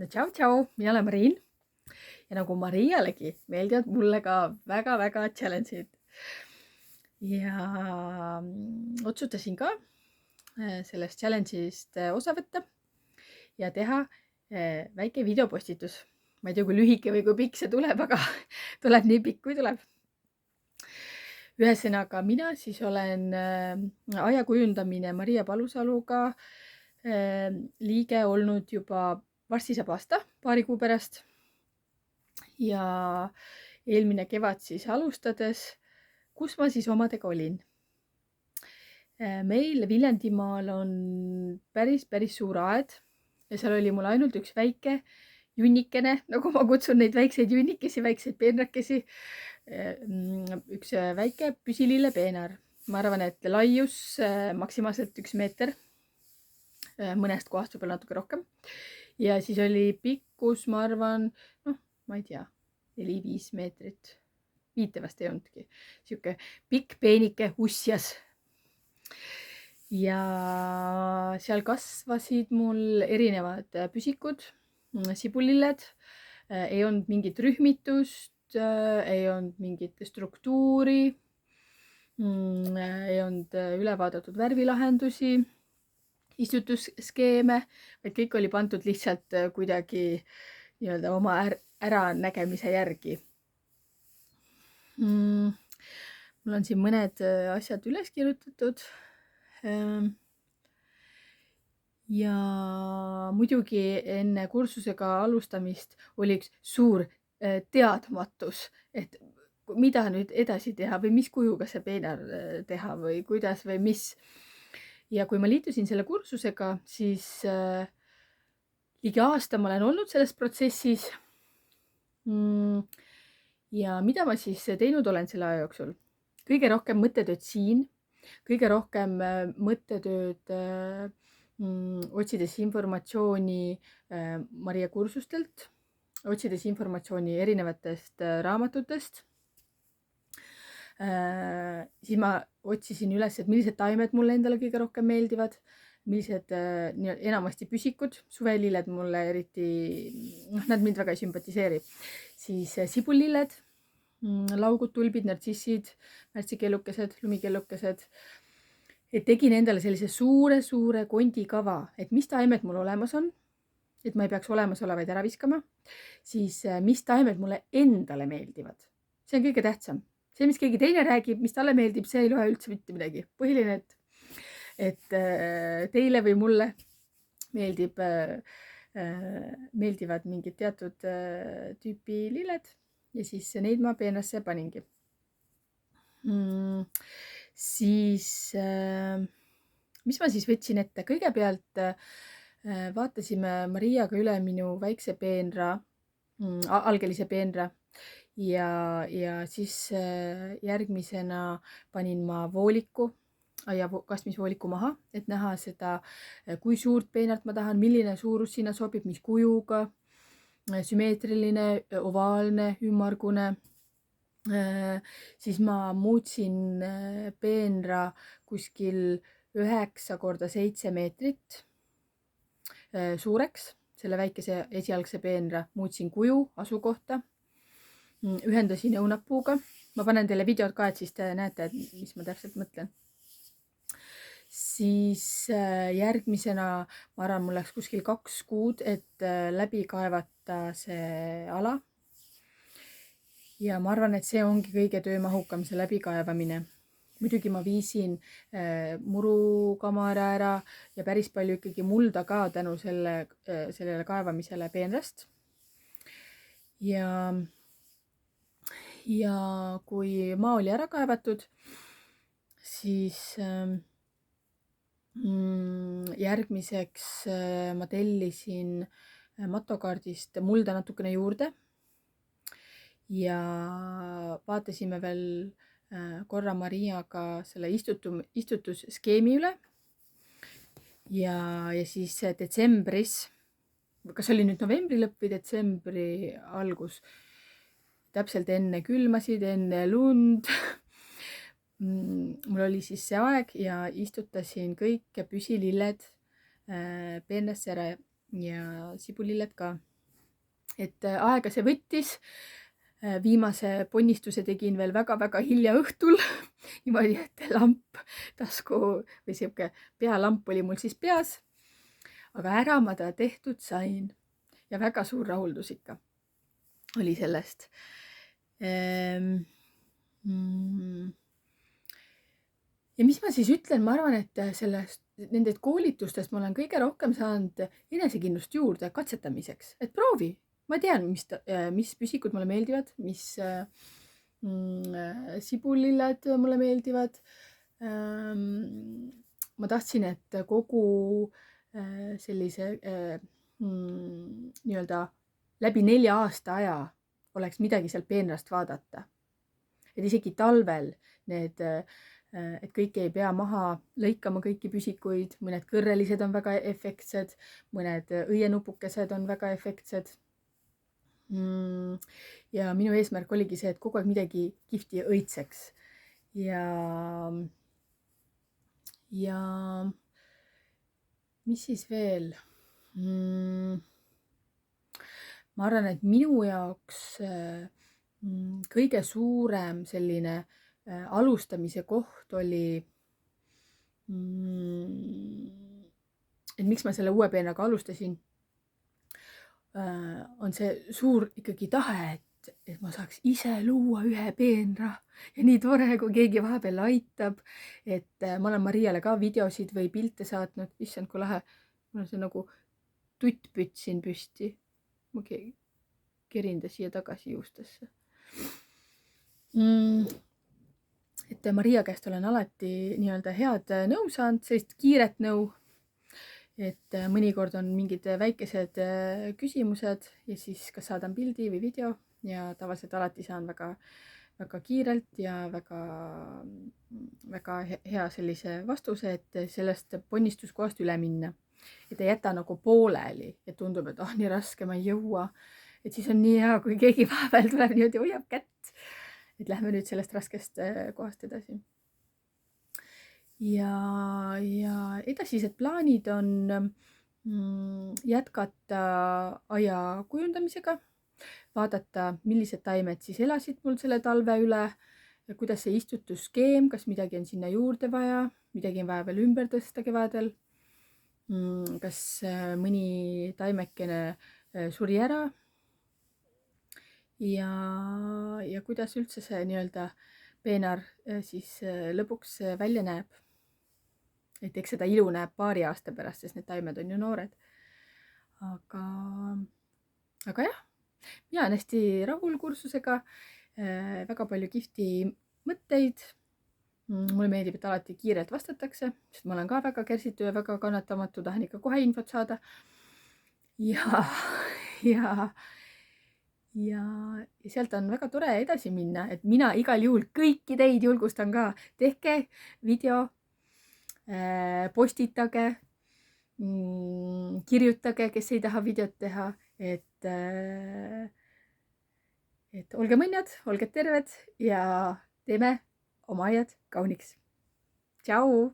no tšau, mina olen Mariin ja nagu Marialegi meeldivad mulle ka väga-väga challenge'id. Ja otsustasin ka sellest challenge'ist osa võtta ja teha väike videopostitus. Ma ei tea, kui lühike või kui pikk see tuleb, aga tuleb nii pikk, kui tuleb. Ühesõnaga, mina siis olen Aia kujundamine Maria Palusaluga liige olnud juba varsti saab aasta, paari kuu pärast. Ja eelmine kevad siis alustades, kus ma siis omadega olin. Meil Viljandimaal on päris suur aed ja seal oli mul ainult üks väike junnikene, nagu ma kutsun neid väikseid junnikesi, väikseid peenrakesi. Üks väike püsilillepeenar. Ma arvan, et laius maksimaalselt 1 meeter. Mõnest kohast võib-olla natuke rohkem. Ja siis oli pikkus, ma arvan, ma ei tea, 4-5 meetrit. 5 vast ei olnudki. Siuke pikk peenike usjas. Ja seal kasvasid mul erinevad püsikud, sibulilled. Ei olnud mingit rühmitust, ei olnud mingit struktuuri, ei olnud üle vaadatud värvilahendusi, istutusskeeme, vaid kõik oli pandud lihtsalt kuidagi nii-öelda oma äranägemise järgi. Mul on siin mõned asjad üles kirjutatud. Ja muidugi enne kursusega alustamist oli üks suur teadmatus, et mida nüüd edasi teha või mis kujuga see peenar teha või kuidas või mis. Ja kui ma liitusin selle kursusega, siis ligi aasta ma olen olnud selles protsessis. Ja mida ma siis teinud olen selle aja jooksul? Kõige rohkem mõttetööd siin, kõige rohkem mõttetööd otsides informatsiooni Maria kursustelt, otsides informatsiooni erinevatest raamatutest. Siis ma otsisin üles, et millised taimed mulle endale kõige rohkem meeldivad, millised enamasti püsikud, suvelilled mulle eriti, nad mind väga ei sümpatiseeri. Siis sibulilled, laugud, tulbid, nartsissid, märtsikellukesed, lumikellukesed. Et tegin endale sellise suure kondikava, et mis taimed mul olemas on, et ma ei peaks olemasolevaid ära viskama. Siis mis taimed mulle endale meeldivad. See on kõige tähtsam. See, mis keegi teine räägib, mis talle meeldib, see ei loe üldse mitte midagi. Põhiline, et teile või mulle meeldivad mingid teatud tüüpi lilled ja siis neid ma peenrasse paningi. Siis, mis ma siis võtsin ette? Kõigepealt vaatasime Mariaga üle minu väikse peenra, algelise peenra ja siis järgmisena panin ma vooliku, aia kastmisvooliku maha, et näha seda, kui suurt peenart ma tahan, milline suurus sinna sobib, mis kujuga, sümmeetriline, ovaalne, ümmargune. Siis ma muutsin peenra kuskil 9x7 meetrit suureks, selle väikese esialgse peenra muutsin kuju, asukohta, ühendasin õunapuuga. Ma panen teile videod ka, et siis te näete, mis ma täpselt mõtlen. Siis järgmisena, ma arvan, mul läks kuskil 2 kuud, et läbi kaevata see ala. Ja ma arvan, et see ongi kõige töömahukam, see läbikaevamine. Muidugi ma viisin murukamara ära ja päris palju ikkagi mulda ka tänu sellele kaevamisele peenrast. Ja kui maa oli ära kaevatud, siis järgmiseks ma tellisin Matokaardist mulda natukene juurde ja vaatasime veel korra Mariaga selle istutusskeemi üle ja siis detsembris, kas oli nüüd novembri lõpp või detsembri algus, täpselt enne külmasid, enne lund. Mul oli siis see aeg ja istutasin kõik püsililled peenrasse ära ja sibulilled ka. et aega see võttis. Viimase ponnistuse tegin veel väga-väga hilja õhtul. Niimoodi, et lamp tasku või sihuke pealamp oli mul siis peas. Aga ära ma ta tehtud sain ja väga suur rahuldus ikka oli sellest. Ja mis ma siis ütlen, ma arvan, et nendest koolitustest ma olen kõige rohkem saanud enesekindlust juurde katsetamiseks, et proovi. Ma tean, mis püsikud mulle meeldivad, mis sibulilled mulle meeldivad. Ma tahtsin, et kogu sellise nii-öelda läbi 4 aasta aja oleks midagi sealt peenrast vaadata. Et isegi talvel need, et kõike ei pea maha lõikama, kõiki püsikuid, mõned kõrrelised on väga efektsed, mõned õienupukesed on väga efektsed. Ja minu eesmärk oligi see, et kogu aeg midagi kihvti õitseks. Ja mis siis veel? Ma arvan, et minu jaoks kõige suurem selline alustamise koht oli, et miks ma selle uue peenraga alustasin, on see suur ikkagi tahe, et ma saaks ise luua ühe peenra ja nii tore, kui keegi vahepeal aitab, et ma olen Mariale ka videosid või pilte saatnud, issand, kui lahe, mul on see nagu tuttpütt siin püsti. Ma kerin ta siia tagasi juustesse. Et Maria käest olen alati nii-öelda head nõu saanud, sellist kiiret nõu, et mõnikord on mingid väikesed küsimused ja siis kas saadan pildi või video ja tavaliselt alati saan väga, väga kiirelt ja väga, väga hea sellise vastuse, et sellest ponnistuskohast üle minna. Et ei jäta nagu pooleli, et tundub, et nii raske, ma ei jõua. Et siis on nii hea, kui keegi vahepeal tuleb niimoodi hoiab kätt. Et lähme nüüd sellest raskest kohast edasi. Ja edasised plaanid on jätkata aia kujundamisega, vaadata, millised taimed siis elasid mul selle talve üle, kuidas see istutusskeem, kas midagi on sinna juurde vaja, midagi on vaja veel ümber tõsta kevadel, kas mõni taimekene suri ära ja kuidas üldse see nii-öelda peenar siis lõpuks välja näeb. Et eks seda ilu näeb paari aasta pärast, sest need taimed on ju noored. Aga jah, mina olen hästi rahul kursusega, väga palju kihvti mõtteid. Mulle meeldib, et alati kiirelt vastatakse, sest ma olen ka väga kärsitu ja väga kannatamatu, tahan ikka kohe infot saada. Ja sealt on väga tore edasi minna, et mina igal juhul kõiki teid julgustan ka, tehke video, postitage, kirjutage, kes ei taha videot teha, et olge mõnnad, olge terved ja teeme oma aiad kauniks. Tšau!